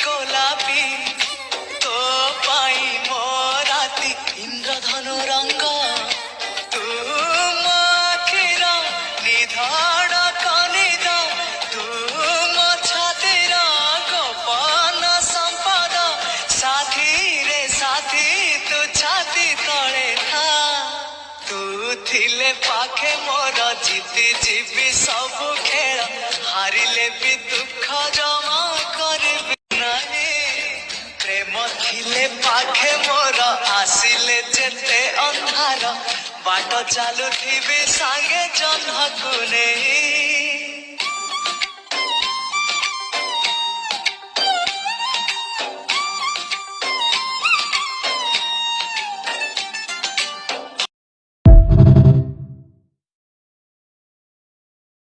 গোলাপি তো পাই মো রাতি ইন্দ্রধনু রঙ্গ তুম আখির নিধড় কনিদ তুম ছাতির গোপন সম্পদ সাথী রে সাথী তু ছাতি তଳେ থা তু থিলে পাখে মোর জিতি ଯିବି ସବୁ ଖେଳ ହାରିଲେ ବି ଦୁଃଖ ଜମା କରିବି ନାହିଁ ପ୍ରେମ ଥିଲେ ପାଖେ ମୋର ଆସିଲେ ଯେତେ ଅନ୍ଧାର ବାଟ ଚାଲୁଥିବି ସାଙ୍ଗେ ଜହ୍ନକୁ ନେଇ